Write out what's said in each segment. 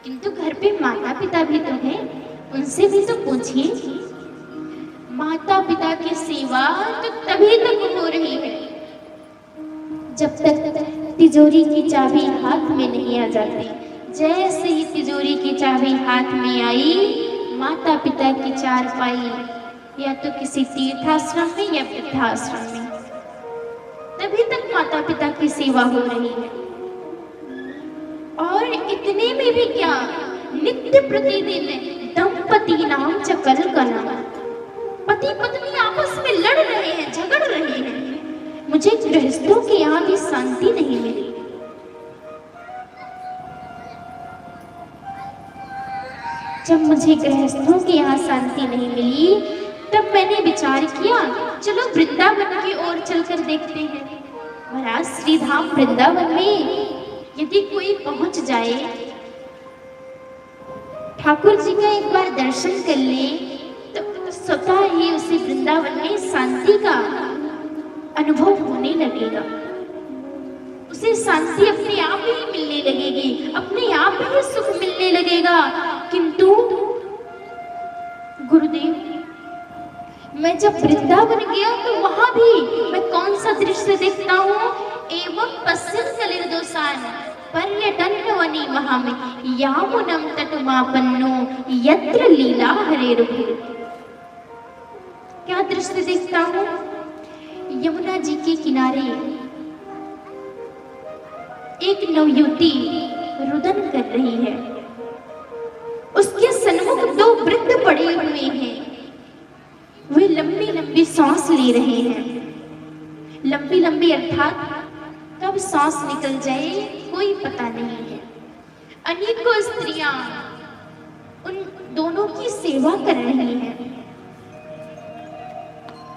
किंतु घर पे माता पिता भी तो हैं, उनसे भी तो पूछिए। माता पिता की सेवा तो तभी तक हो रही है जब तक तिजोरी की चाबी हाथ में नहीं आ जाती। जैसे ही तिजोरी की चाबी हाथ में आई, माता पिता की चारपाई या तो किसी तीर्थाश्रम में या वृद्धाश्रम में, तभी तक माता पिता की सेवा हो रही है। और इतने में भी क्या, नित्य प्रतिदिन दंपति नाम चकल कलम, पति पत्नी आपस में लड़ रहे हैं, झगड़ रहे हैं। मुझे गृहस्थों के यहाँ भी शांति नहीं मिली। जब मुझे गृहस्थों के यहाँ शांति नहीं मिली, तब मैंने विचार किया चलो वृंदावन की ओर चलकर देखते हैं। महाराज श्रीधाम वृंदावन में यदि कोई पहुंच जाए, ठाकुर जी का एक बार दर्शन कर ले, तो स्वतः ही उसे वृंदावन में शांति का अनुभव होने लगेगा। उसे शांति अपने आप ही मिलने लगेगी, अपने आप ही सुख मिलने लगेगा। किंतु गुरुदेव, मैं जब वृंदावन गया तो वहां भी मैं कौन सा दृश्य देखता हूँ, एवं पश्चिम कलिर्दोषान पर्यटन वनी महामे यामुनम तटमापन्नो यत्र लीला हरेरुभु। क्या दृश्य देखता हूँ, यमुना जी के किनारे एक नवयुवती रुदन कर रही है। उसके सन्मुख दो वृद्ध पड़े हुए हैं, वे लंबी लंबी सांस ले रहे हैं। लंबी लंबी अर्थात कब सांस निकल जाए कोई पता नहीं है। अनेकों स्त्रियां उन दोनों की सेवा कर रही हैं।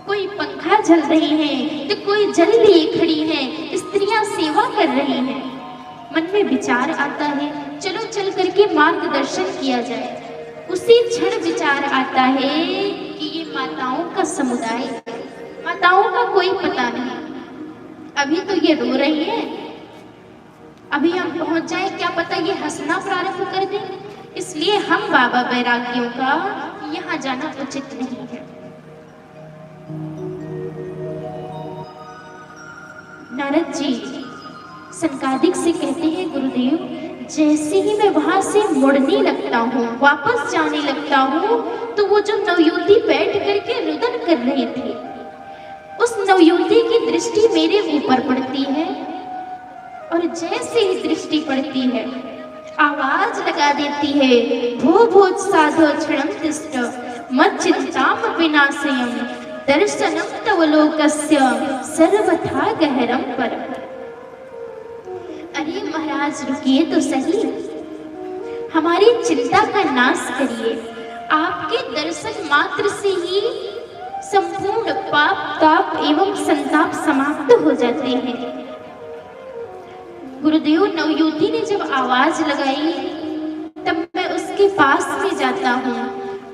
कोई पंखा झल रही है तो कोई जल लिए खड़ी है, स्त्रियां सेवा कर रही हैं। मन में विचार आता है चलो चल करके मार्गदर्शन किया जाए। उसी क्षण विचार आता है कि ये माताओं का समुदाय, माताओं का कोई पता नहीं। अभी तो ये रो रही है, अभी हम पहुंच जाए क्या पता ये हंसना प्रारंभ कर दे। इसलिए हम बाबा बैरागियों का यहाँ जाना उचित नहीं है। नारद जी सनकादिक से कहते हैं गुरुदेव, जैसे ही मैं वहां से मुड़ने लगता हूँ, वापस जाने लगता हूँ, तो वो जो नवयुवती बैठ करके रुदन कर रही थी, उस नवयुवती की दृष्टि मेरे ऊपर पड़ती है। और जैसे ही दृष्टि पड़ती है, आवाज लगा देती है, भो भोज साधो क्षणम तिष्ठ मच्चिंताम विनाशयम् दर्शनम तव लोकस्य सर्वथा गहरम परम। अरे महाराज रुकिए तो सही, हमारी चिंता का नाश करिए। आपके दर्शन मात्र से ही संपूर्ण पाप ताप एवं संताप समाप्त हो जाते हैं। गुरुदेव, नवयुवती ने जब आवाज लगाई तब मैं उसके पास में जाता हूँ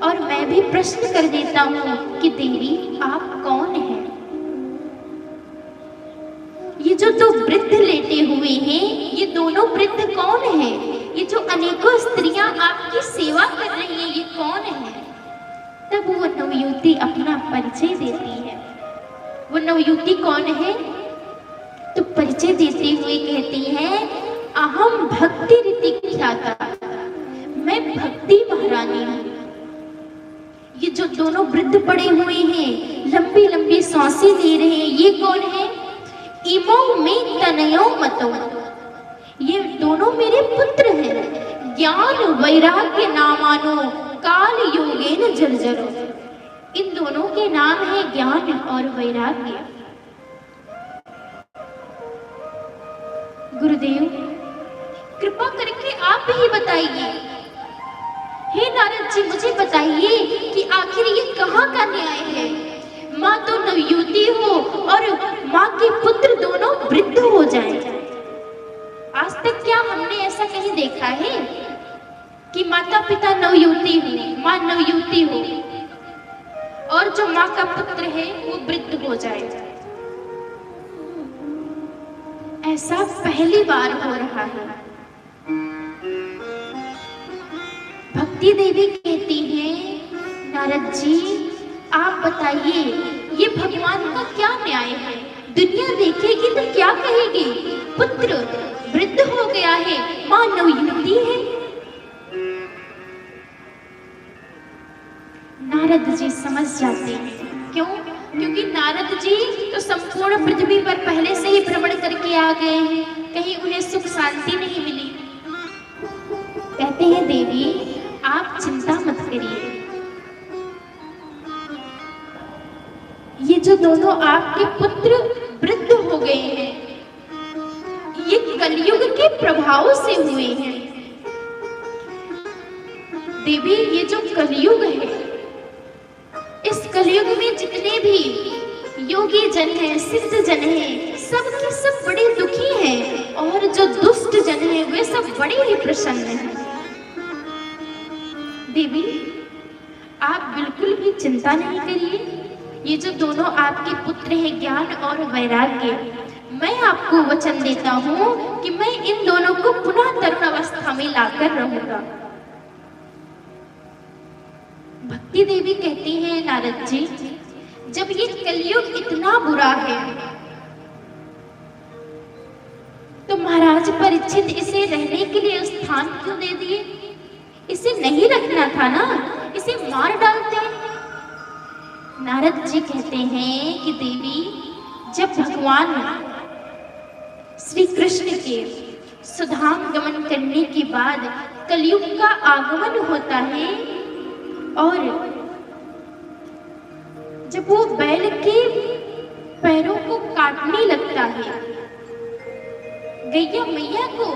और मैं भी प्रश्न कर देता हूँ कि देवी आप कौन हैं? ये जो दो वृद्ध लेटे हुए हैं, ये दोनों वृद्ध कौन हैं? ये जो अनेकों स्त्रियां आपकी सेवा कर रही हैं, ये कौन है? तब वो नवयुवती अपना परिचय देती है। वो नवयुवती कौन है? तो परिचय देते हुए कहती है, अहम भक्ति रीति ख्याता, मैं भक्ति महारानी हूँ। ये जो दोनों वृद्ध पड़े हुए हैं, लंबी लंबी सांसें ले रहे हैं, ये कौन है? इमो में तनयो मतो, ये दोनों मेरे पुत्र हैं। ज्ञान वैराग्य नामानो काल योगेन जर्जरो, इन दोनों के नाम है ज्ञान और वैराग्य। गुरुदेव कृपा करके आप ही बताइए, हे नारद जी मुझे बताइए कि आखिर ये कहाँ का न्याय है? माँ तो नवयुवती हो और माँ के पुत्र दोनों वृद्ध हो जाएं। आज तक क्या हमने ऐसा कहीं देखा है कि माता पिता नवयुवती हो, माँ नवयुवती हो और जो माँ का पुत्र है वो वृद्ध हो जाए? ऐसा पहली बार हो रहा है। भक्ति देवी कहती हैं, नारद जी आप बताइए ये भगवान का क्या न्याय है? दुनिया देखेगी तो क्या कहेगी? पुत्र वृद्ध हो गया है, मां नवयुवती है। नारद जी समझ जाते हैं। क्यों? क्योंकि नारद जी तो संपूर्ण पृथ्वी पर पहले से ही भ्रमण करके आ गए हैं, कहीं उन्हें सुख शांति नहीं मिली। कहते हैं देवी आप चिंता मत करिए, ये जो दोनों आपके पुत्र वृद्ध हो गए हैं ये कलयुग के प्रभाव से हुए हैं। देवी ये जो कलयुग है, इस कलयुग में जितने भी योगी जन हैं, सिद्ध जन हैं, सब के सब बड़े दुखी हैं और जो दुष्ट जन हैं वे सब बड़े ही प्रसन्न हैं। देवी आप बिल्कुल भी चिंता नहीं करिए, ये जो दोनों आपके पुत्र हैं ज्ञान और वैराग्य, मैं आपको वचन देता हूं कि मैं इन दोनों को पुनः तरुण अवस्था में लाकर रहूंगा। भक्ति देवी कहती हैं नारद जी जब ये कलयुग इतना बुरा है तो महाराज परीक्षित इसे रहने के लिए स्थान क्यों दे दिए? इसे नहीं रखना था ना, इसे मार डालते। नारद जी कहते हैं कि देवी जब भगवान श्री कृष्ण के सुधाम गमन करने के बाद कलयुग का आगमन होता है और जब वो बैल के पैरों को काटने लगता है, गैया मैया को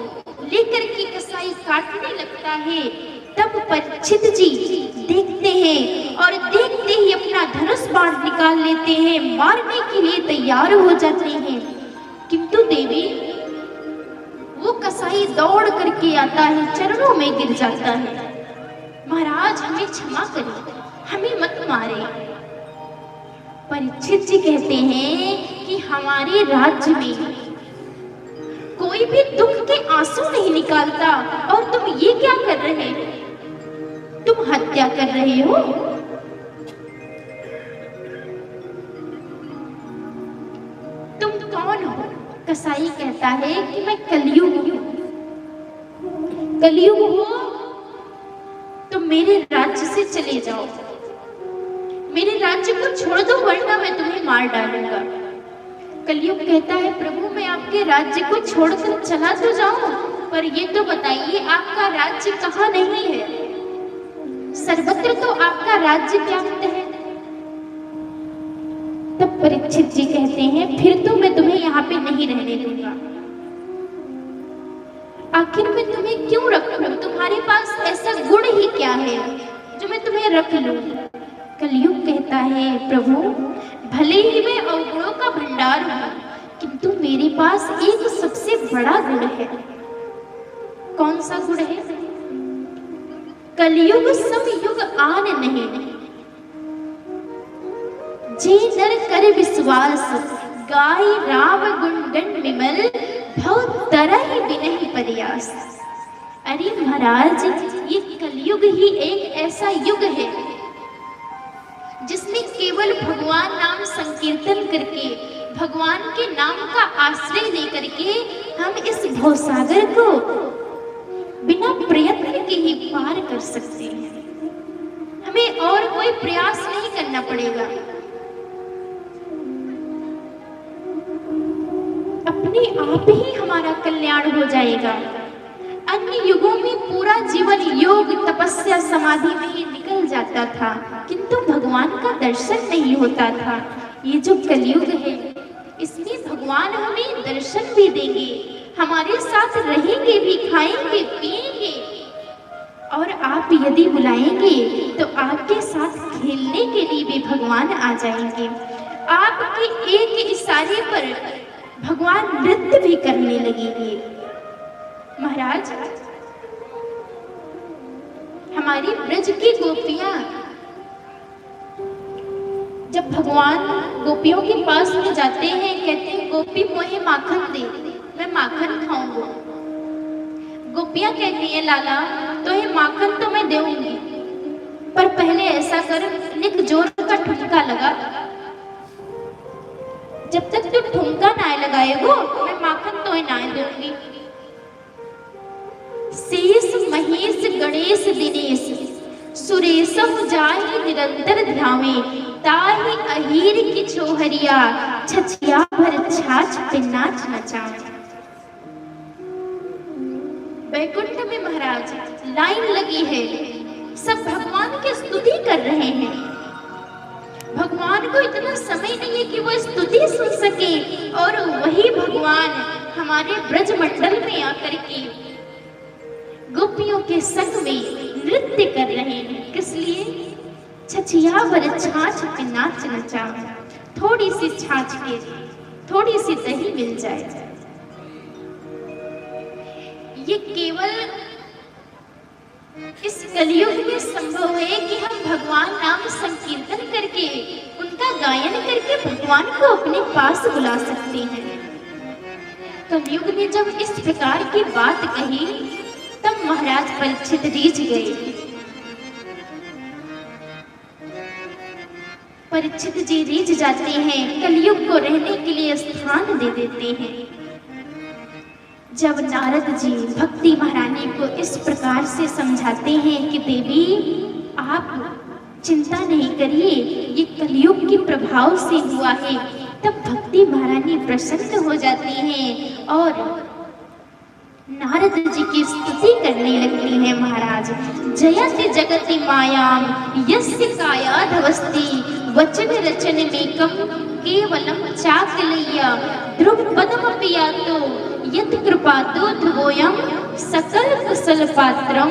लेकर के कसाई काटने लगता है, तब परीक्षित जी देखते हैं और देखते ही अपना धनुष बाण निकाल लेते हैं, मारने के लिए तैयार हो जाते हैं। किंतु देवी वो कसाई दौड़ करके आता है, चरणों में गिर जाता है, महाराज हमें क्षमा करें, हमें मत मारे। परीक्षित जी कहते हैं कि हमारे राज्य में कोई भी दुख के आंसू नहीं निकालता और तुम ये क्या कर रहे हो? तुम हत्या कर रहे हो। तुम कौन हो? कसाई कहता है कि मैं कलयुग हूं। कलयुग हो तो मेरे राज्य से चले जाओ, मेरे राज्य को छोड़ दो वरना मैं तुम्हें मार डालूंगा। कलयुग कहता है प्रभु मैं आपके राज्य को छोड़कर चला तो जाऊं, पर ये तो बताइए आपका राज्य कहाँ नहीं है? सर्वत्र तो आपका राज्य व्याप्त है। तब परीक्षित जी कहते हैं फिर तो मैं तुम्हें यहाँ पे नहीं रहने दूंगा। आखिर मैं तुम्हें क्यों रखूं? तुम्हारे पास ऐसा गुण ही क्या है जो मैं तुम्हें रख लूं? कलयुग कहता है प्रभु भले ही मैं अवगुणों का भंडार हूं, किंतु मेरे पास एक सबसे बड़ा गुण है। कौन सा गुण है? कलयुग सम युग आन नहीं, जे नर कर विश्वास, गाय राम गुणगण विमल, भव तरहि बिनहि प्रयास। अरे महाराज ये कलयुग ही एक ऐसा युग है जिसमें केवल भगवान नाम संकीर्तन करके, भगवान के नाम का आश्रय लेकर के हम इस भवसागर को बिना प्रयत्न के ही पार कर सकते हैं। हमें और कोई प्रयास नहीं करना पड़ेगा। अपने आप ही हमारा कल्याण हो जाएगा। अन्य युगों में पूरा जीवन योग तपस्या समाधि में ही निकल जाता था, किंतु भगवान का दर्शन नहीं होता था। ये जो कलयुग है इसमें भगवान हमें दर्शन भी देंगे, हमारे साथ रहेंगे भी, खाएंगे पिएंगे, और आप यदि बुलाएंगे तो आपके साथ खेलने के लिए भी भगवान आ जाएंगे। आपके एक इशारे पर भगवान नृत्य भी करने लगेंगे। महाराज हमारी ब्रज की गोपियां जब भगवान गोपियों के पास में जाते हैं, कहते हैं गोपी मोहे माखन दे, मैं माखन खाऊंगा। गोपियां कहती हैं लाला तो ये माखन तो मैं दूंगी, जोर का ठुमका लगा। जब तक तू ठुमका ना लगाएगो मैं माखन तो ना दूंगी। शेष महेश गणेश दिनेश सुरेशम जाहि निरंतर ध्यावे, ताहि अहीर की छोहरिया छछिया भर छाछ पे नाच नचावे। वैकुंठ में महाराज लाइन लगी है, सब भगवान की स्तुति कर रहे हैं। भगवान को इतना समय नहीं है कि वो स्तुति सुन सके, और वही भगवान हमारे ब्रज मंडल में आकर के गोपियों के संग में नृत्य कर रहे हैं। किस लिए? छछिया भर छाछ पे नाच नचावे। थोड़ी सी छाछ के थोड़ी सी दही मिल जाए। ये केवल इस कलयुग में संभव है कि हम भगवान नाम संकीर्तन करके, उनका गायन करके भगवान को अपने पास बुला सकते हैं। कलयुग ने जब इस प्रकार की बात कही तब महाराज परीक्षित रीझ गए। परीक्षित जी रीझ जाते हैं, कलयुग को रहने के लिए स्थान दे देते हैं। जब नारद जी भक्ति महारानी को इस प्रकार से समझाते हैं कि देवी आप चिंता नहीं करिए, ये कलयुग के प्रभाव से हुआ है, तब भक्ति महारानी प्रसन्न हो जाती हैं और नारद जी की स्तुति करने लगती हैं। महाराज जयति जगति मायाम यस्य कायाधवस्ति, वचन रचन मेकम केवलम चाकलय्या, ध्रुव पदमपि यातो यत् कृपातो ध्रुवोऽयं, सकल कुशल पात्रम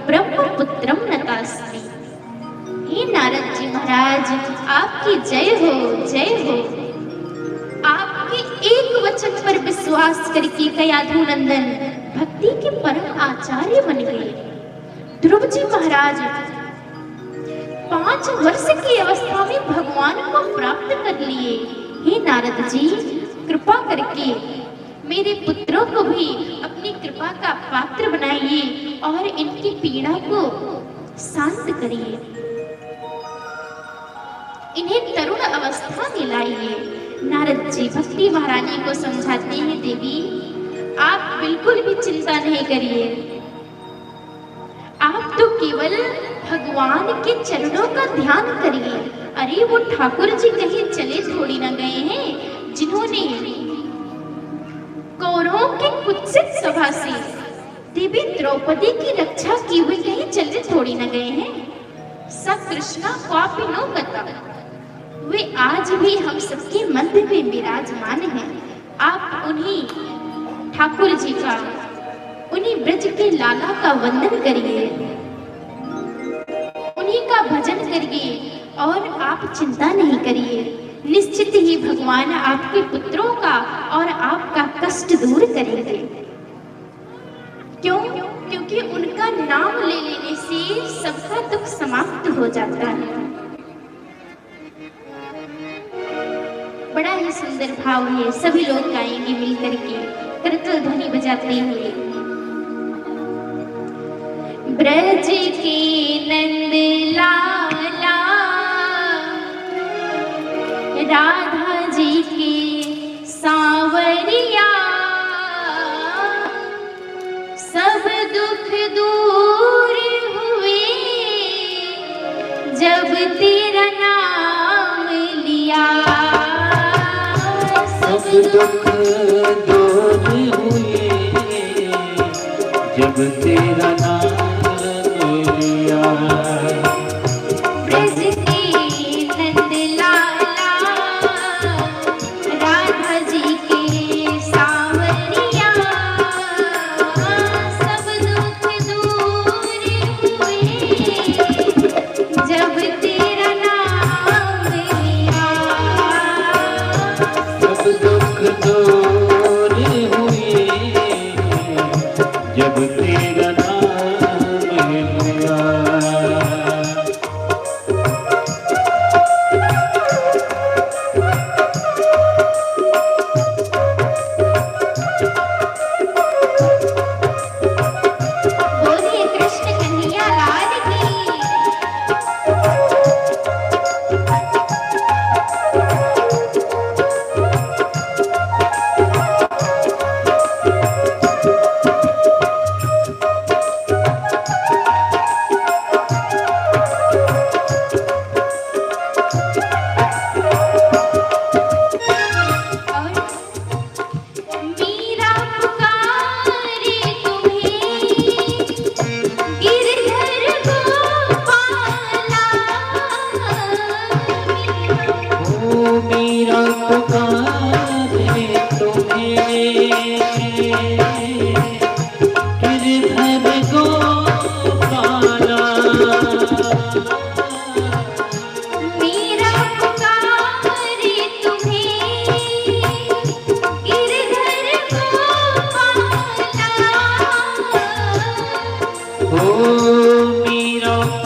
ब्रह्मपुत्रम नतास्मि। हे नारद जी महाराज आपकी जय हो, जय हो। आपके एक वचन पर विश्वास करके कयाधु नंदन भक्ति के परम आचार्य बन गए। ध्रुव जी महाराज 5 वर्ष की अवस्था में भगवान को प्राप्त कर लिए। हे नारद जी कृपा करके मेरे पुत्रों को भी अपनी कृपा का पात्र बनाइए और इनकी पीड़ा को शांत करिए, इन्हें तरुण अवस्था में लाइए। नारद जी भक्ति महारानी को समझाते हैं, देवी आप बिल्कुल भी चिंता नहीं करिए, आप तो केवल भगवान के चरणों का ध्यान करिए। अरे वो ठाकुर जी कहीं चले थोड़ी ना गए हैं, जिन्होंने कौरवों की कुत्सित सभा से देवी द्रौपदी की रक्षा की हुई कहीं चले थोड़ी ना गए हैं। स कृष्णा क्वापि नो गता, वे आज भी हम सबके मध्य में विराजमान हैं। आप उन्हीं ठाकुर जी का, उन्हीं ब्रज के लाला का वंदन करिए, उन्हीं का भजन करिए और आप चिंता नहीं करिए। निश्चित ही भगवान आपके पुत्रों का और आपका कष्ट दूर करेंगे। क्यों? क्योंकि उनका नाम ले लेने से सबका दुख समाप्त हो जाता है। बड़ा ही सुंदर भाव है, सभी लोग गाएंगे मिलकर के करतल ध्वनि बजाते हुए। ब्रज के नंद लाला राधा जी के सांवरिया, सब दुख दूर हुए जब तेरा नाम लिया। सब दुख दूर हुए जब तेरा नाम लिया। ब्रज के नंद लाला राधा जी के सांवरिया, सब दुख दूर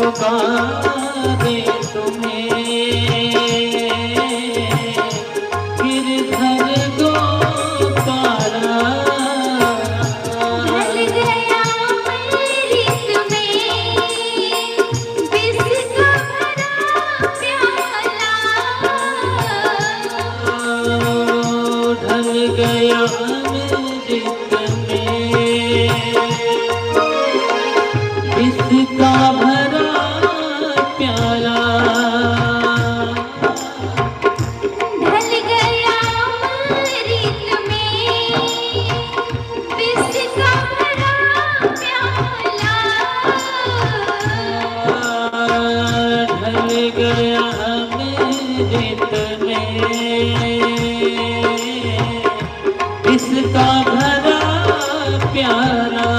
पुकारे तुम्हें, गिरधर गोपाला। ढल गया अमृत में विष का भरा प्याला। ढल गया अमृत में इसका भरा प्याला। ढल गया अमृत में विष का भरा प्याला। ढल गया अमृत में इसका भरा प्याला।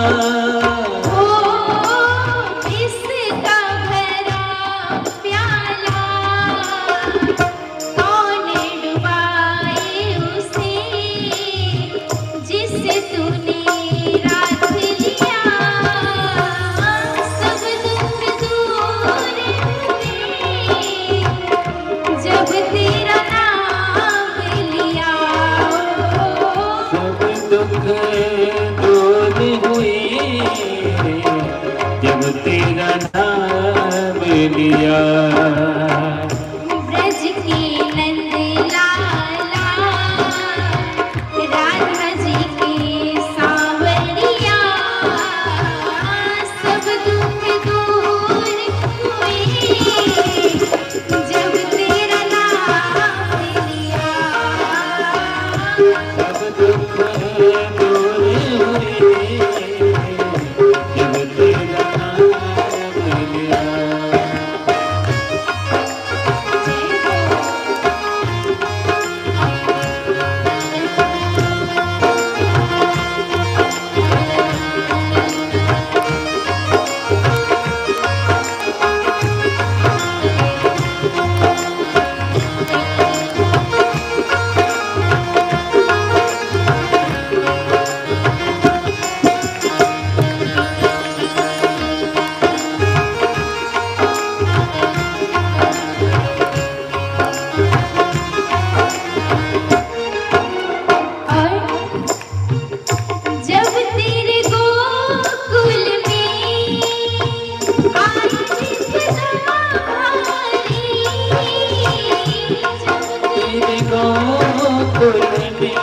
इसका भरा प्याला कौन डुबाए उसे जिसे तूने रात लिया। सब दुख दूर हुए जब तेरा नाम लिया। सब दुख दूर हुए जब तेरा नाम लिया। ब्रज के नंद लाला राधा जी के सांवरिया। सब दुख दूर हुए जब तेरा नाम लिया। सब दुख दूर हुए जब तेरा नाम लिया। और जब तेरे गोकुल में आई विपदा भारी। जब तेरे गोकुल में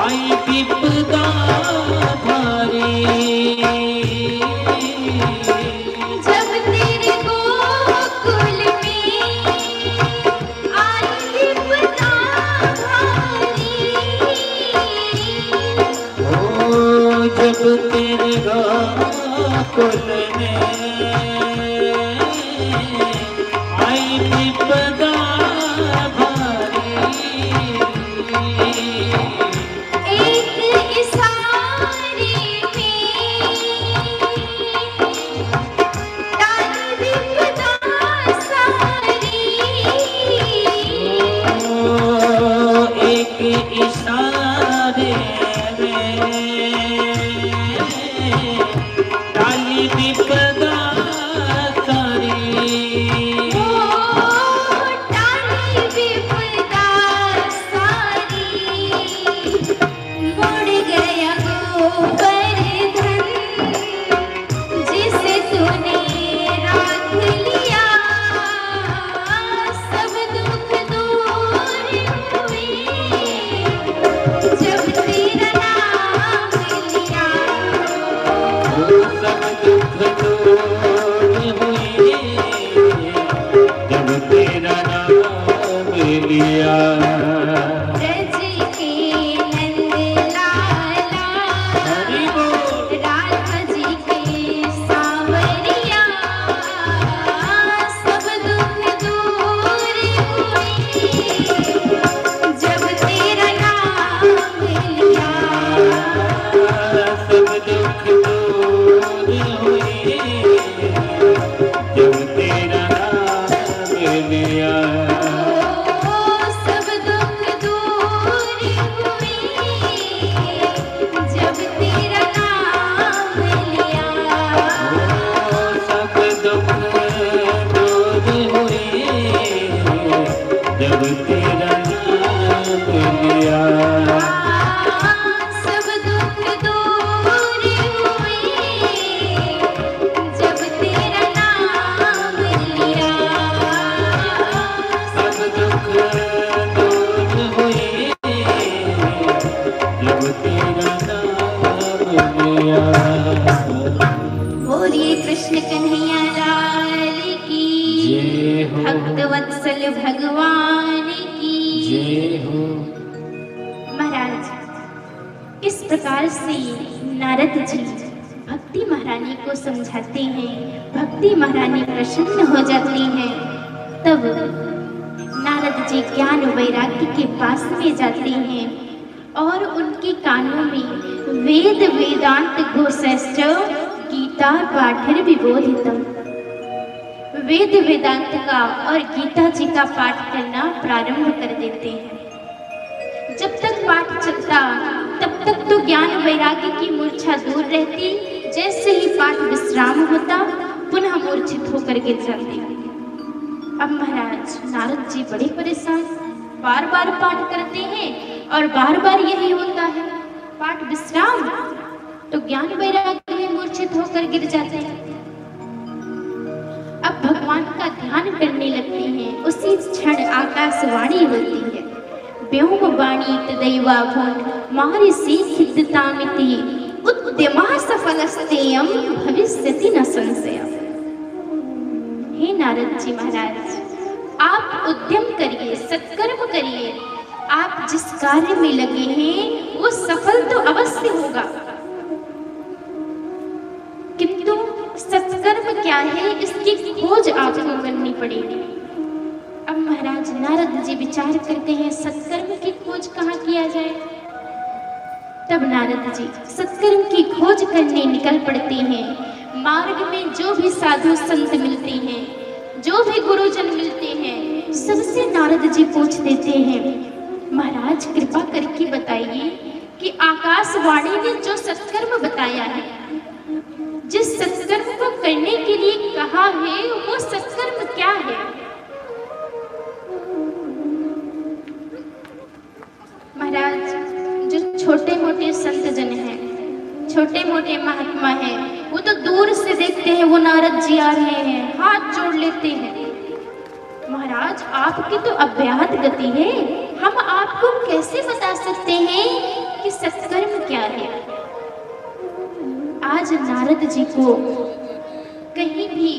आई विपदा भारी। जब तेरे गोकुल में आई विपदा भारी। ओ जब तेरे गोकुल में आई विपदा भारी। एक इशारे में तारी विपदा सारी। ओ एक इशारे में डाली विपदा सारी। ओ तारी विपदा सारी। मुड़ गया गोवर्धन जिसे तूने राख लिया। सब दुख दूर हुए जब तेरा नाम लिया। सब दुख दूर हुए जब तेरा नाम लिया। ब्रज के नंद लाला हरि बोल। राधा जी के सांवरिया। सब दुख दूर हुए जब तेरा नाम लिया। सब दुख दूर हुए जब तेरा नाम लिया। ओ सब बोलिए कृष्ण कन्हैया लाल की जय हो। भक्त वत्सल भगवान की जय हो। महाराज इस प्रकार से नारद जी भक्ति महारानी को समझाते हैं, भक्ति महारानी प्रसन्न हो जाती हैं। तब नारद जी ज्ञान वैराग्य के पास में जाते हैं और उनके कानों में वेद वेदांत घोषश्च गीता पाठर विबोधितम, वेद वेदांत का और गीता जी का पाठ करना प्रारंभ कर देते हैं। जब तक पाठ चलता तब तक तो ज्ञान वैराग्य की मूर्छा दूर रहती, जैसे ही पाठ विश्राम होता पुनः मूर्छित होकर गिर जाते। अब महाराज नारद जी बड़े परेशान, बार बार पाठ करते हैं और बार बार यही होता है, पाठ विश्राम तो ज्ञान वैराग्य में मूर्छित होकर गिर जाते हैं। अब भगवान का ध्यान करने लगते हैं, उसी क्षण आकाशवाणी होती है, व्योम वाणी तदैवा भून महर्षि खिद्यतामिति उद्यमः सफलस्तेयं भविष्यति न संशयः। हे नारद जी महाराज, आप उद्यम करिए, सत्कर्म करिए, आप जिस कार्य में लगे हैं वो सफल तो अवश्य होगा, किंतु सत्कर्म क्या है इसकी खोज आपको करनी पड़ेगी। अब महाराज नारद जी विचार करते हैं सत्कर्म की खोज कहाँ किया जाए। तब नारद जी सत्कर्म की खोज करने निकल पड़ते हैं। मार्ग में जो भी साधु संत मिलते हैं, जो भी गुरुजन मिलते हैं, सबसे नारद जी पूछ देते हैं, महाराज कृपा करके बताइए कि आकाशवाणी ने जो सत्कर्म बताया है, जिस सत्कर्म को करने के लिए कहा है, वो सत्कर्म क्या है। महाराज जो छोटे मोटे संत जन हैं, छोटे मोटे महात्मा हैं, वो तो दूर से देखते हैं वो नारद जी आ रहे हैं, हाथ जोड़ लेते हैं। महाराज आपकी तो अव्याहत गति है, हम आपको कैसे बता सकते हैं कि सत्कर्म क्या है। आज नारद जी को कहीं भी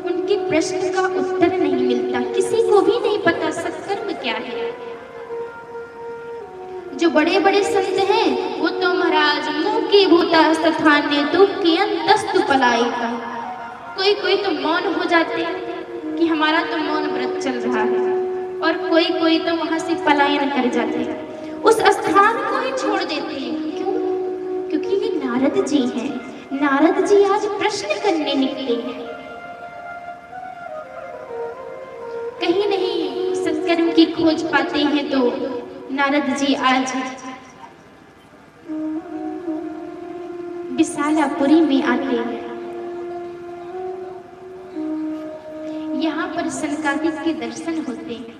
उनके प्रश्न का उत्तर नहीं मिलता, किसी को भी नहीं पता सत्कर्म क्या है। जो बड़े बड़े संत हैं वो तो महाराज मुंह की भूता स्थान्य तो कियंतस्तु पलायिका, कोई कोई तो मौन हो जाते कि हमारा तो मौन व्रत चल रहा है, और कोई कोई तो वहां से पलायन कर जाते, उस स्थान को ही छोड़ देते हैं। क्यों? क्योंकि ये नारद जी हैं, नारद जी आज प्रश्न करने निकले हैं। कहीं नहीं सत्कर्म की खोज पाते हैं तो नारद जी आज विशालापुरी में आते हैं। यहाँ पर सनकादिक के दर्शन होते हैं।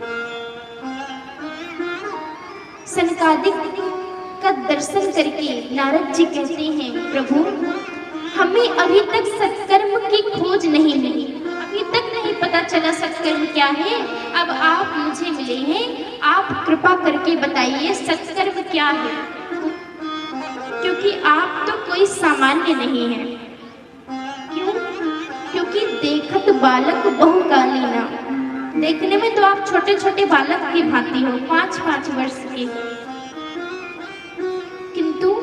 सनकादिक का दर्शन करके नारद जी कहते हैं, प्रभु हमें अभी तक सत्कर्म की खोज नहीं मिली, अभी तक नहीं पता चला सत्कर्म क्या है। अब आप मुझे मिले हैं, आप कृपा करके बताइए सत्कर्म क्या है, क्योंकि आप तो कोई सामान्य नहीं है। क्यों? क्योंकि देखत बालक बहुकालीना, देखने में तो आप छोटे छोटे बालक की भांति हो, 5-5 वर्ष के, किंतु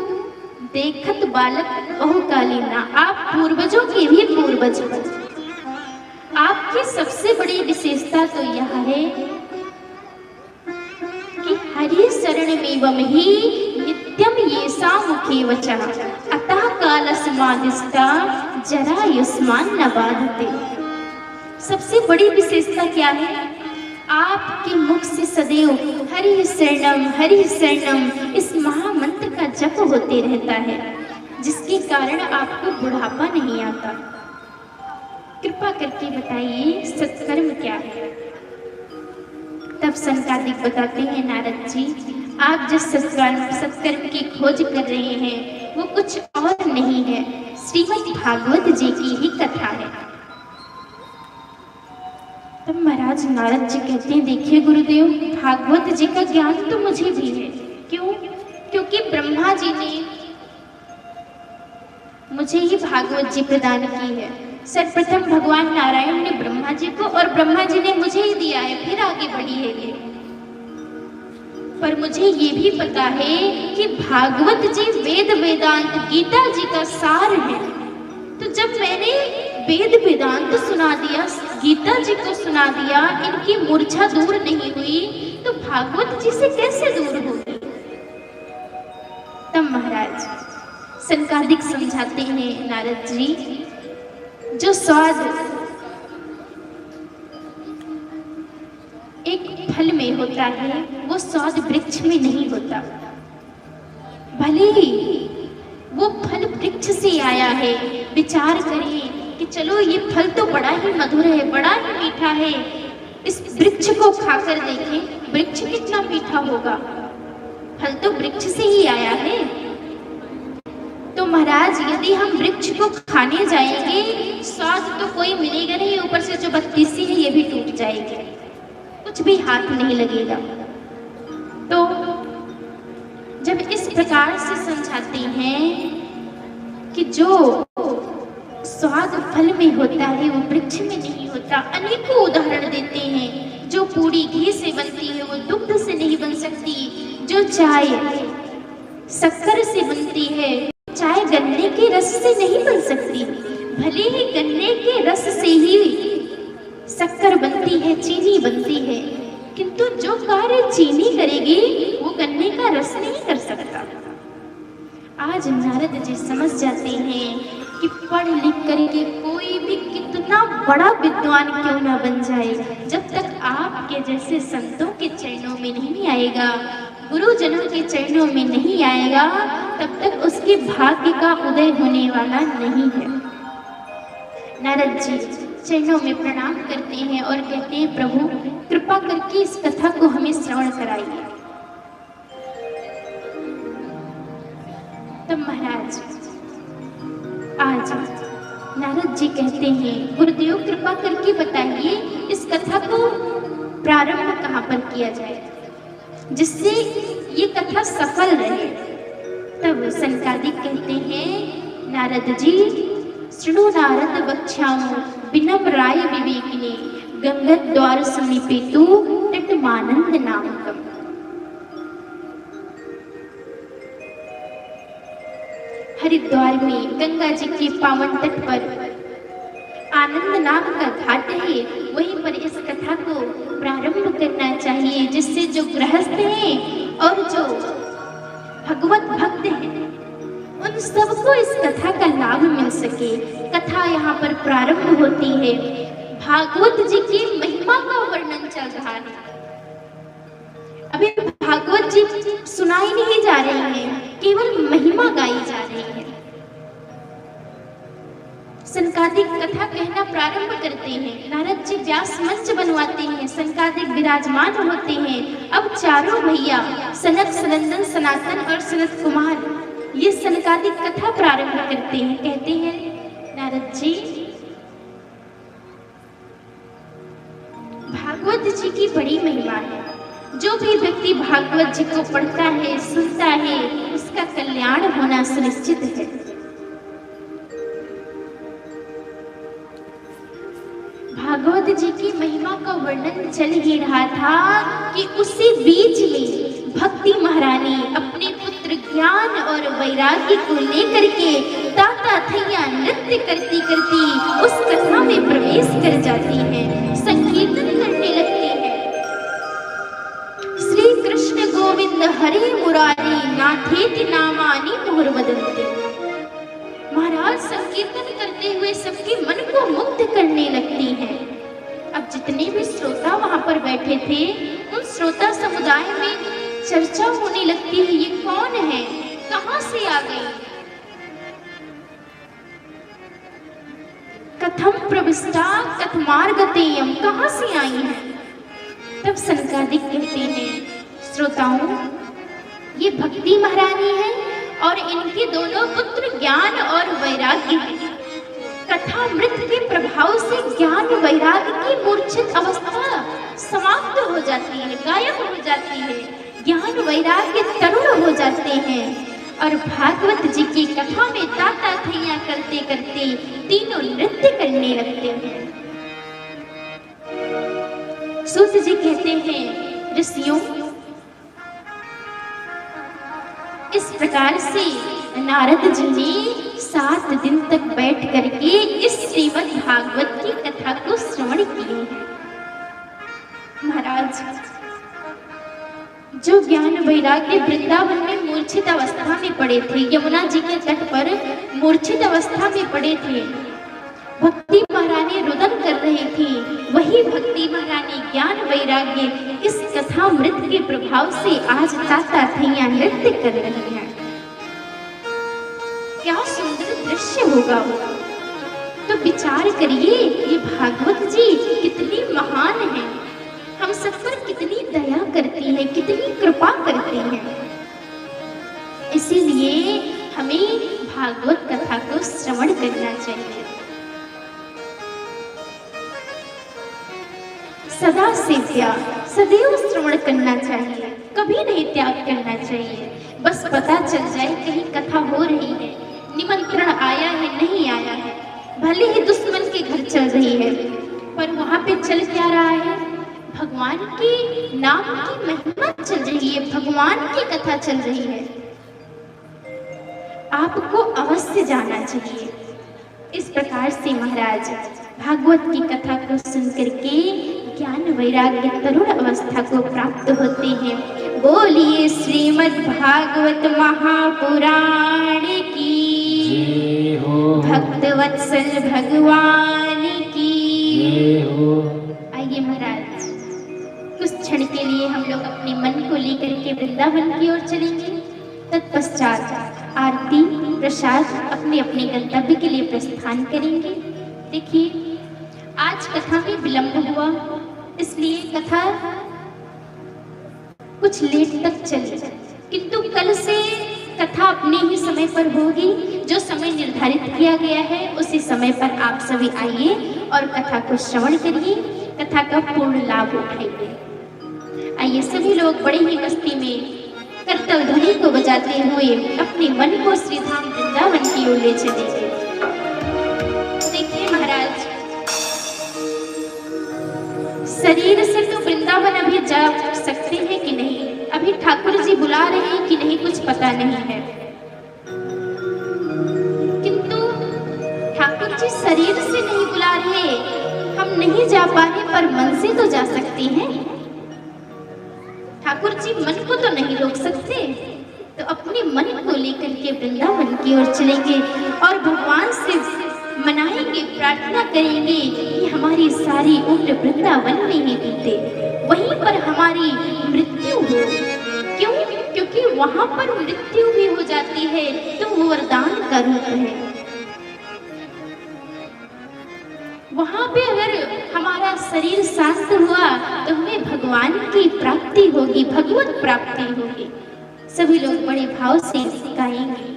देखत बालक बहुकालीना, आप पूर्वजों के भी पूर्वज हो। आपकी सबसे बड़ी विशेषता तो यह है कि हरि शरणमेवं ही नित्यम येषा मुखे वचः अतः कालस्मादिष्टा जरायुष्मान न बाधते। सबसे बड़ी विशेषता क्या है? आपके मुख से सदैव हरि शरणम इस महामंत्र का जप होते रहता है, जिसके कारण आपको बुढ़ापा नहीं आता। कृपा करके बताइए सत्कर्म क्या है। तब सनकादिक बताते हैं, नारद जी आप जिस सत्कर्म की खोज कर रहे हैं वो कुछ और नहीं है, श्रीमद् भागवत जी की ही कथा है। तब महाराज नारद जी कहते हैं, देखिए गुरुदेव, भागवत जी का ज्ञान तो मुझे भी है। क्यों? क्योंकि ब्रह्मा जी ने मुझे ही भागवत जी प्रदान की है। सर्वप्रथम भगवान नारायण ने ब्रह्मा जी को और ब्रह्मा जी ने मुझे ही दिया है, फिर आगे बढ़ी है ये। पर मुझे ये भी पता है कि भागवत जी वेद वेदांत गीता जी का सार है। तो जब मैंने वेद वेदांत सुना दिया, गीता जी को सुना दिया, इनकी मूर्छा दूर नहीं हुई तो भागवत जी से कैसे दूर होगी। तब महाराज सनकादिक समझाते हैं नारद जी, जो स्वाद एक फल में होता है वो स्वाद वृक्ष में नहीं होता। भले ही वो फल वृक्ष से आया है, विचार करें कि चलो ये फल तो बड़ा ही मधुर है, बड़ा ही मीठा है, इस वृक्ष को खाकर देखें वृक्ष कितना मीठा होगा, फल तो वृक्ष से ही आया है। तो महाराज यदि हम वृक्ष को खाने जाएंगे स्वाद तो कोई मिलेगा नहीं, ऊपर से जो बत्तीसी है ये भी टूट जाएगी, कुछ भी हाथ नहीं लगेगा। तो जब इस प्रकार से समझाते हैं कि जो स्वाद फल में होता है वो वृक्ष में नहीं होता, अनेकों उदाहरण देते हैं। जो पूरी घी से बनती है वो दुग्ध से नहीं बन सकती, जो चाय शक्कर से बनती है, चाय गन्ने के रस से नहीं बन सकती। भले ही गन्ने के रस से ही शक्कर बनती है, चीनी बनती है, किंतु जो कार्य चीनी करेगी वो गन्ने का रस नहीं कर सकता। आज नारद जी समझ जाते हैं कि पढ़ लिख करके कोई भी कितना बड़ा विद्वान क्यों ना बन जाए, जब तक आपके जैसे संतों के चरणों में नहीं आएगा, गुरुजनों के चरणों में नहीं आएगा, तब तक उसके भाग्य का उदय होने वाला नहीं है। नारद जी चरणों में प्रणाम करते हैं और कहते हैं, प्रभु कृपा करके इस कथा को हमें श्रवण कराइए। तब महाराज आज नारद जी कहते हैं, गुरुदेव कृपा करके बताइए इस कथा को प्रारंभ कहाँ पर किया जाए जिससे ये कथा सफल रहे। तब सनकादिक कहते हैं, नारद जी शृणु नारद वक्ष्यामो विनम्राय विवेकिने गंगद् द्वार समीपेतु तटमानंद नामकम्। हरिद्वार में गंगा जी के पावन तट पर आनंद नाम का घाट है, वहीं पर इस कथा को प्रारंभ करना चाहिए, जिससे जो गृहस्थ हैं और जो भगवत भक्त हैं उन सबको इस कथा का लाभ मिल सके। कथा यहाँ पर प्रारंभ होती है, भागवत जी की महिमा का वर्णन चल रहा है। अभी भागवत जी सुनाई नहीं जा रही है, केवल महिमा गाई जा रही है। सनकादिक कथा कहना प्रारंभ करते हैं, नारद जी व्यास मंच बनवाते हैं, सनकादिक विराजमान होते हैं। अब चारों भैया सनत, सनंदन, सनातन और सनत कुमार ये सनकादिक कथा प्रारंभ करते हैं। कहते हैं, नारद जी भागवत जी की बड़ी महिमा है, जो भी व्यक्ति भागवत जी को पढ़ता है, सुनता है, उसका कल्याण होना सुनिश्चित है। भागवत जी की महिमा का वर्णन चल ही रहा था कि उसी बीच में भक्ति महारानी अपने पुत्र ज्ञान और वैराग्य को लेकर के ताता थैया नृत्य करती करती उस कथा में प्रवेश कर जाती है, संकीर्तन करने लगती है। श्री कृष्ण गोविंद हरे मुरारी नाथेति नामानि मुहुर्वदन्ति। महाराज संकीर्तन करते हुए सबके मन को मुग्ध करने लगती हैं। अब जितने भी श्रोता वहां पर बैठे थे उन श्रोता समुदाय में चर्चा होने लगती है, ये कौन है, कहां से आ गई। कथम प्रविष्टा कथमार्गतेयम, कहां से आई है। तब सनकादिक कहते हैं, श्रोताओं ये भक्ति महारानी है और इनके दोनों पुत्र ज्ञान और वैराग्य हैं। कथा मृत के प्रभाव से ज्ञान वैराग्य की मूर्छित अवस्था समाप्त हो जाती है, गायब हो जाती है, ज्ञान वैराग्य तरुण हो जाते हैं। और भागवत जी की कथा में ताता थैया करते करते तीनों नृत्य करने लगते हैं। सूत जी कहते हैं, ऋषियों, इस प्रकार से नारद जी ने 7 दिन तक बैठ करके इस श्रीमद् भागवत की कथा को श्रवण किए। महाराज, जो ज्ञान वैराग्य वृंदावन में मूर्छित अवस्था में पड़े थे, यमुना जी के तट पर मूर्छित अवस्था में पड़े थे, भक्ति महारानी रुदन कर रही थी, वही भक्ति महारानी ज्ञान वैराग्य इस कथामृत के प्रभाव से आज ताता थैया नृत्य कर रही हैं। क्या सुंदर दृश्य होगा वो। तो विचार करिए, ये भागवत जी कितनी महान है, हम सब पर कितनी दया करती है, कितनी कृपा करती है। इसीलिए हमें भागवत कथा को श्रवण करना चाहिए, सदा सेव्या, सदैव श्रवण करना चाहिए, कभी नहीं त्याग करना चाहिए। बस पता चल जाए कहीं कथा हो रही है, निमंत्रण आया है नहीं आया है, भले ही दुश्मन के घर चल रही है, पर वहां पे चल क्या रहा है? भगवान के नाम की महिमा चल रही है, भगवान की कथा चल रही है। आपको अवश्य जाना चाहिए। इस प्रकार से महाराज भागवत की कथा को सुनकर के ज्ञान वैराग्य तरुण अवस्था को प्राप्त होते हैं। बोलिए श्रीमद् भागवत महापुराण की, भक्तवत्सल भगवान की। आइए महाराज, कुछ क्षण के लिए हम लोग अपने मन को लेकर के वृंदावन की ओर चलेंगे। तत्पश्चात आरती प्रसाद अपने अपने गंतव्य के लिए प्रस्थान करेंगे। देखिए, आज कथा में विलंब हुआ, इसलिए कथा कुछ लेट तक चली, किंतु कल से कथा अपने ही समय पर होगी। जो समय निर्धारित किया गया है उसी समय पर आप सभी आइए और कथा को श्रवण करिए, कथा का पूर्ण लाभ उठाइए। आइए सभी लोग बड़े ही मस्ती में करतल ध्वनि को बजाते हुए अपने मन को श्रीधाम वृंदावन की ओर ले चलेंगे। देखिए महाराज, शरीर से तो वृंदावन अभी जा सकते हैं कि नहीं, अभी ठाकुर जी बुला रहे हैं कि नहीं, कुछ पता नहीं है। किंतु ठाकुर जी शरीर से नहीं बुला रहे, हम नहीं जा पा रहे, पर मन से तो जा सकते हैं। ठाकुर जी मन को तो नहीं रोक सकते, तो अपने मन को लेकर के वृंदावन की ओर चलेंगे और भगवान से मनाएंगे, प्रार्थना करेंगे कि हमारी सारी उम्र वृंदावन में ही बीते, वहीं पर हमारी मृत्यु हो। क्यों? क्योंकि वहां पर मृत्यु भी हो जाती है तो वो वरदान का रूप है। वहां पे अगर हमारा शरीर शांत हुआ तो हमें भगवान की प्राप्ति होगी, भगवत प्राप्ति होगी। सभी लोग बड़े भाव से गाएंगे।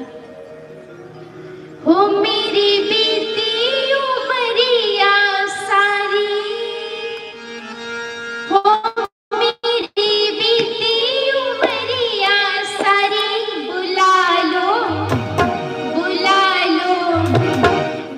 हो मेरी बीती उमरिया सारी, हो मेरी बीती उमरिया सारी, बुला लो बुला लो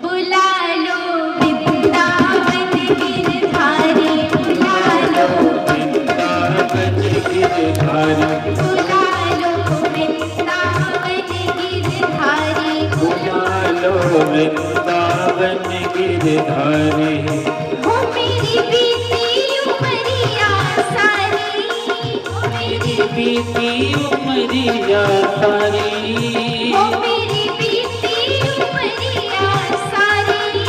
बुला लो वृंदावन गिरधारी, बुला लो वृंदावन गिरधारी, बुला लो वृंदावन गिरधारी, बुला लो वृंदावन गिरधारी। हो मेरी बीती उमरिया सारी, हो मेरी बीती उमरिया सारी, हो मेरी बीती उमरिया सारी,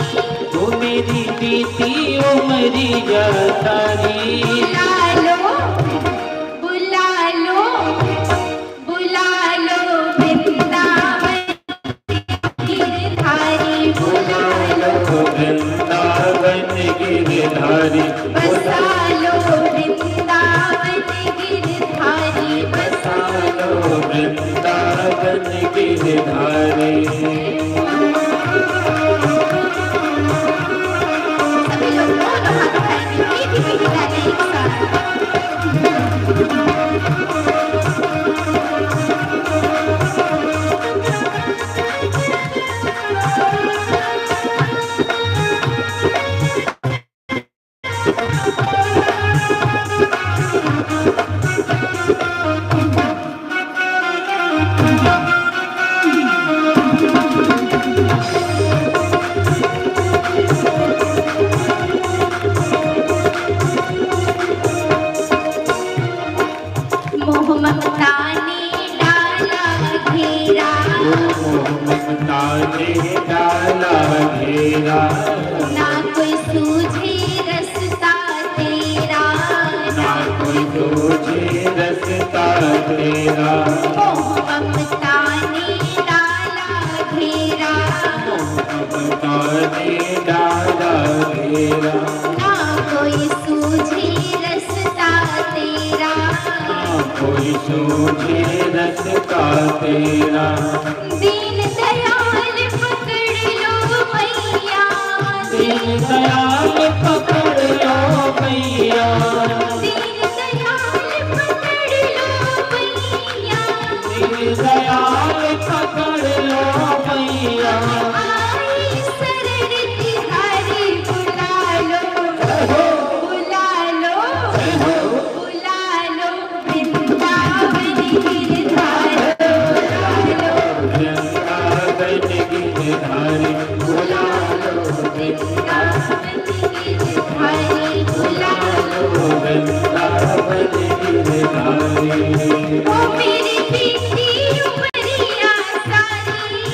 तू मेरी बीती उमरिया सारी। बुला लो बुला लो बुला लो वृंदावन गिरधारी, बुला लो वृंदावन गिरधारी, बसा लो वृंदावन गिरधारी, बसा लो वृंदावन गिरधारी। सभी लोग दोनों हाथ उठाएंगे, मीठी मीठी गाने एक साथ। डाला घेरा, ना कोई सूझे रास्ता तेरा, ना कोई सूझे रास्ता तेरा। मोह ममता ने डाला घेरा, ममता ने डाला घेरा, ना कोई सूझे रास्ता तेरा, ना कोई सूझे रास्ता तेरा। दीन दयाल पकड़ लो मैया, दीन दयाल पकड़ लो मैया, दीन दयाल पकड़ लो मैया, दीन दयाल पकड़ लो मैया। आई शरण तिहारी बुला लो, बुला लो, बुला लो, वृंदावन गिरधारी बुला लो, वृंदावन गिरधारी बुला लो, वृंदावन गिरधारी बुला लो, वृंदावन गिरधारी। ओ मेरी बीती उमरिया सारी,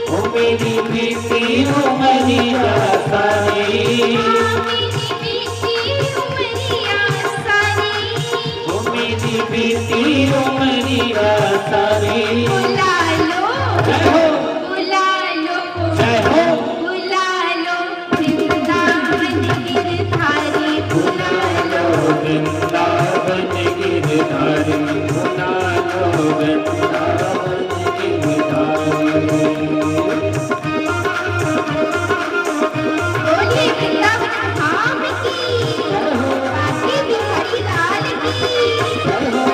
ओ मेरी बीती उमरिया सारी, मेरी बीती उमरिया सारी, ओ मेरी बीती उमरिया सारी। बुला लो, जय हो, बुला लो, जय हो, बुला लो, वृंदावन गिरधारी बुला लो, वृंदावन गिरधारी बुला लो, वृंदावन गिरधारी। बोलिए वृंदावन धाम की, बांके बिहारी लाल की। जय हो,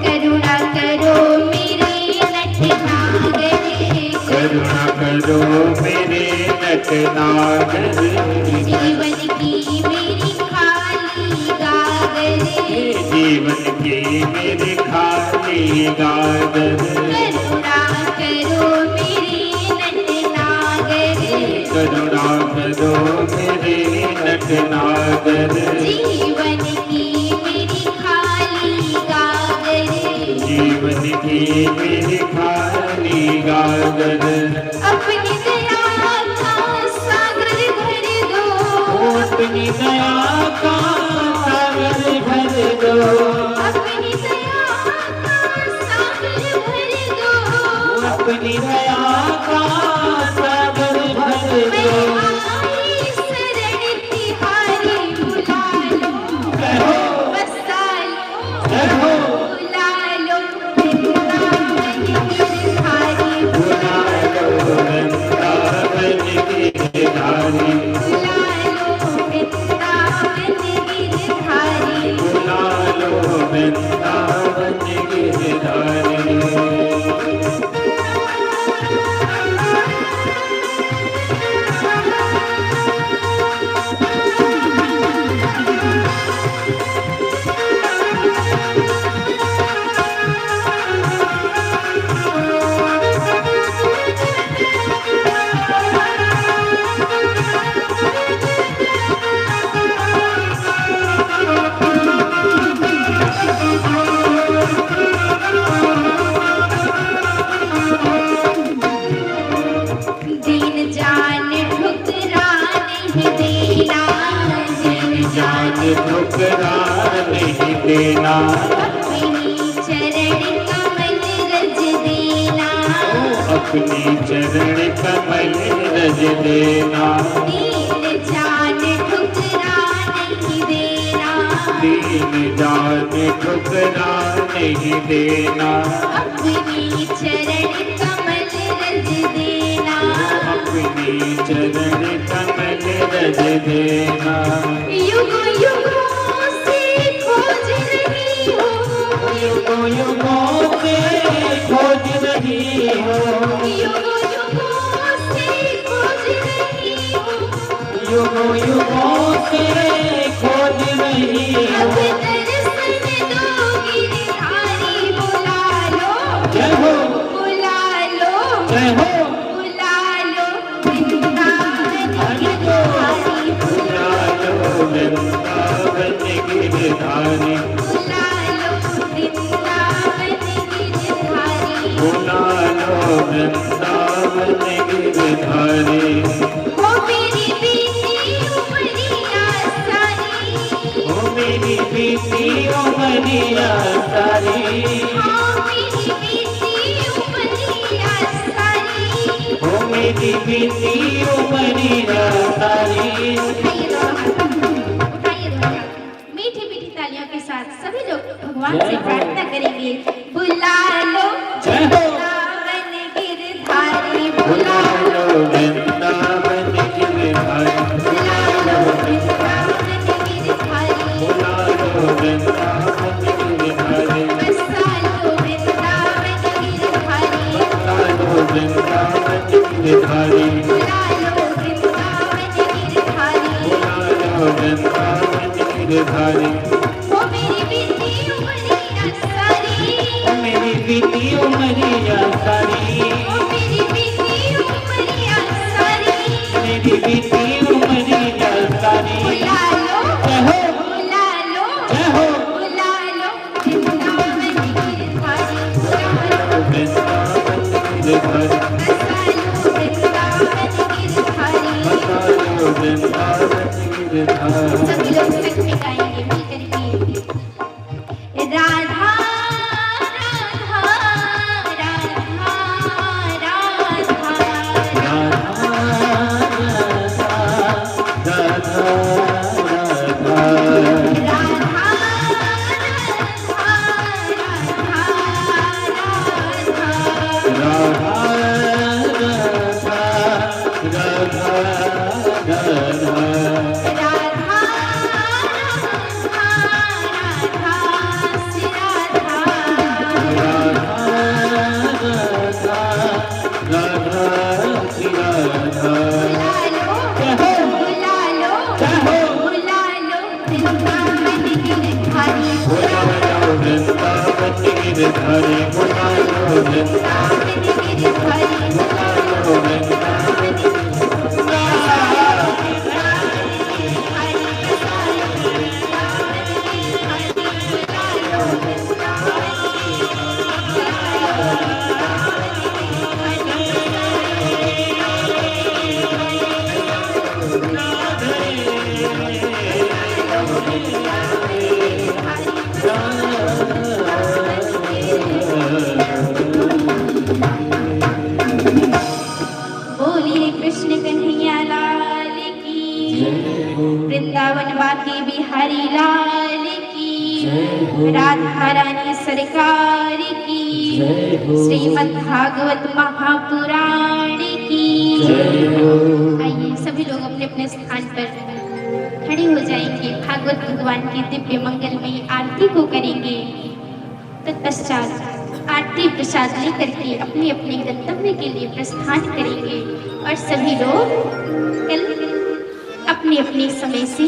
करुणा करो मेरे नटनागरे, करुणा करो मेरे नटनागर, जीवन की मेरी खाली गागरे, जीवन की मेरे खाली गागर। करुणा करो मेरे नटनागरे, करुणा करो मेरे नटनागर, जीवन की मेरी खाली गागरे, जीवन की मेरी खाली गागर। अपनी दया का सागर भर दो, अपनी दया का सागर भर दो, अपनी दया का सागर भर दो, अपनी दया का सागर भर मैं दो। आई शरण तिहारी बुला लो, जय हो, बसा लो, जय हो, बुला लो, वृंदावन गिरधारी बुला लो, वृंदावन गिरधारी बुला लो, वृंदावन गिरधारी। बुला लो, वृंदावन गिरधारी। दीन जान ठुकरा नहीं देना, दीन जान ठुकरा नहीं देना, अपनी चरण कमल रज देना, अपनी चरण कमल रज देना। दीन जान ठुकरा नहीं देना, दीन जान ठुकरा नहीं देना, अपनी चरण कमल रज देना, अपनी चरण कमल रज देना। युगों युगों से खोज रही हो, युगों युगों से खोज रही रही हो, युगों युगों से खोज रही हूँ, युगों युगों से खोज रही अब हो। दर्शन दो गिरधारी, बुला लो, जय हो, बुला लो, जय हो। बुला लो वृंदावन गिरधारी, बुला लो वृंदावन गिरधारी, बुला लो वृंदावन गिरधारी। बुला लो वृंदावन गिरधारी। हो मेरी बीती उमरिया सारी, ओ मेरी बीती उमरिया सारी, हो मेरी बीती उमरिया सारी। ओ मेरी बीती उमरिया सारी। उठाइए दोनों हाथ, उठाइए दोनों हाथ। मीठी मीठी तालियों के साथ सभी लोग भगवान से प्रार्थना करेंगे। बुला लो जय हो। वृंदावन गिरधारी, बुला लो वृंदावन गिरधारी, बुला लो वृंदावन गिरधारी, बुला लो वृंदावन गिरधारी, बसा लो वृंदावन गिरधारी, बुला लो वृंदावन गिरधारी, बुला लो वृंदावन गिरधारी। बुला लो वृंदावन गिरधारी। हो मेरी बीती उमरिया सारी, ओ मेरी बीती उमरिया सारी, हो मेरी बीती उमरिया सारी। मेरी बीती उमरिया सारी। बुला लो, जय हो, बुला लो, जय हो। बुला लो वृंदावन गिरधारी, बुला लो, वृंदावन गिरधारी, बसा लो वृंदावन गिरधारी। बसा लो वृंदावन गिरधारी। सभी लोग संग में गाएंगे मिल करके। राधा राधा राधा राधा, गिरधारी, बुला लो वृंदावन गिरधारी, बुला लो वृंदावन बोलिए कृष्ण कन्हैया लाल की, वृंदावन बाके बिहारी लाल की, राधा रानी सरकार की, श्रीमद् भागवत महापुराण की। आइए सभी लोग अपने अपने स्थान पर खड़े हो जाएंगे, भागवत भगवान की दिव्य मंगलमयी आरती को करेंगे। तत्पश्चात आरती प्रसाद लेकर के अपने अपने गंतव्य के लिए प्रस्थान करेंगे और सभी लोग कल अपने अपने समय से